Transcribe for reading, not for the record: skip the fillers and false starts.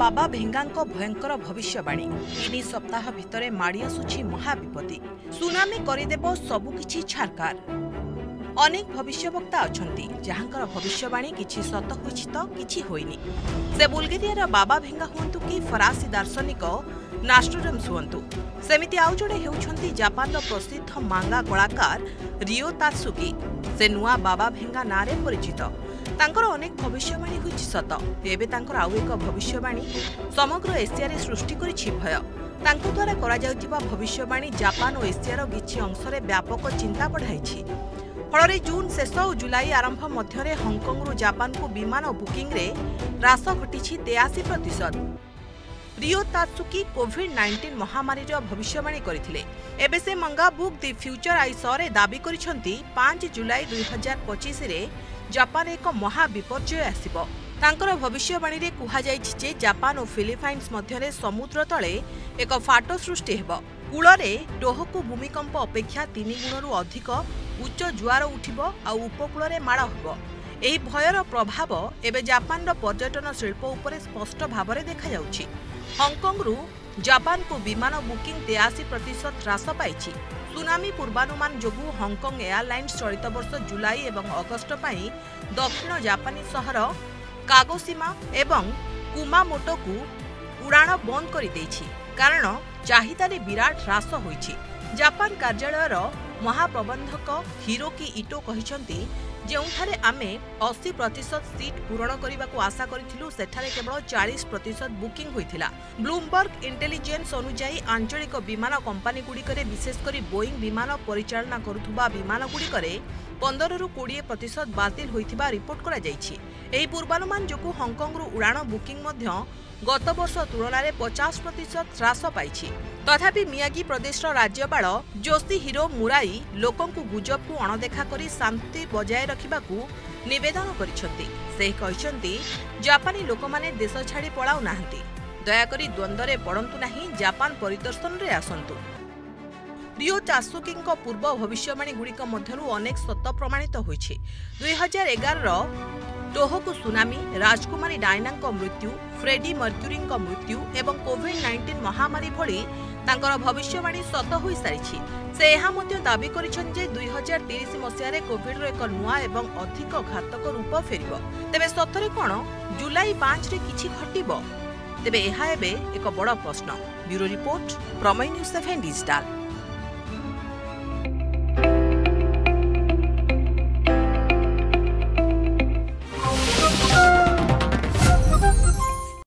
बाबा भेंगांको भयंकर भविष्यवाणी 3 सप्ताह भितरे माड़ी आसुछि महाविपत्ति सुनामी करिदेब सबुकिछि छारकार। अनेक भविष्यवक्ता अछंती जहांकर भविष्यवाणी किछि सत होइछि तो किछि होइनी। से बुल्गेरियार बाबा भेंगा हुअन्तु कि फरासी दार्शनिक नास्ट्रोडम्स हुअन्तु सेमिति आउ जड़े हेउछंती जापानर प्रसिद्ध मांगा कलाकार रियो तात्सुकी। से नुआ बाबा भेंगा नारे परिचित। तांकर अनेक भविष्यवाणी होइछि सत। एबे तांकर आउ एक भविष्यवाणी समग्र एशिया सृष्टि करिछि भय। तांको द्वारा करा जाउथिबा भविष्यवाणी जापान और एशियार किछि अंशरे व्यापक चिंता बढ़ाइछि। फଳରେ जून शेष और जुलाई आरंभ मध्य हांगकांग जापान को विमान बुकिंग रे ह्रास घटी 83%। रियो तात्सुकी कोविड-19 महामारी भविष्यवाणी करथिले। एबे से मंगा बुक दि फ्यूचर आई सरे दाबी करिसंती 5 जुलाई 2025 रे जापान एक महाविपर्यय आसिबो। तांकर भविष्यवाणी रे कुहा जाइछि जे जापान और फिलिपाइन्स मध्य समुद्र तले एक फाट सृष्टि हेबो। कूଳରେ टोहकु भूमिकंप अपेक्षा 3 गुणरू अधिक उच्च जुआर उठिबो आ उपकूଳରେ माड़ हेबो। एही भयर प्रभाव एबे जापानर पर्यटन शिल्प उपरे स्पष्ट भावरे देखा जाउछि। हांगकांगरू जापान को विमान बुकिंग 83% ह्रास पाइछि। सुनामी पूर्वानुमान जोगु हांगकांग एयरलाइन्स चलित वर्ष जुलाई एवं अगस्ट पई दक्षिण जापानी सहर कागोशिमा एवं कुमामोटोकु उड़ाण बंद कर देइछि कारण चाहिदारे विराट ह्रास होइछि। जापान कार्यालयर महाप्रबंधक हिरोकी इटो कहिसंती जेउठारे आमे 80% सीट पूरण करने को आशा करिथिलु सेठारे केवल 40% बुकिंग होइथिला। ब्लूमबर्ग इंटेलिजेंस अनुसार आंचलिक विमान कंपनी गुड़िकरे विशेषकर बोइंग विमान परिचालना करुथुबा विमान गुड़िकरे 15 ରୁ 20% बातिल होइथिबा रिपोर्ट करा जाइछि। एही पूर्वानुमान जोगु हांगकांग उड़ाण बुकिंग मध्य गत वर्ष तुलनाରେ 50% ह्रास पाइछि। तथापि मियागी प्रदेशर राज्यपाल जोशिहिरो मुराई लोकंकु गुजबकु अणदेखा करी शांति बजाय रखिबाकु निवेदन करिसंती। से कहिसंती जापानी लोकमाने देश छाड़ी पळाउ नाहंती। दयाकरी द्वंद्वरे पड़ंतु नाही, जापान परिदर्शन रे आसंतु। रियो तात्सुकीଙ୍କ पूर्व भविष्यवाणी गुड़िक मध्यरु अनेक सत प्रमाणित होइछि। 2011 टोहोकु सुनामी, राजकुमारी डायनाଙ୍କ मृत्यु, फ्रेडी मर्क्यूरीଙ୍କ मृत्यु एवं कोविड-19 महामारी भली तांकर भविष्यवाणी सत होई सारिछि। से एहा मध्य दाबी करिछन जे 2030 मसियारे कोविड रो एक नुआ एवं अधिक घातक रूप फेरिबो। तेबे सतरे कोन जुलाई 5 रे किछि घटिबो? तेबे एहा एबे एक बड़ प्रश्न। ब्यूरो रिपोर्ट, प्रमेय न्यूज 7 डिजिटल।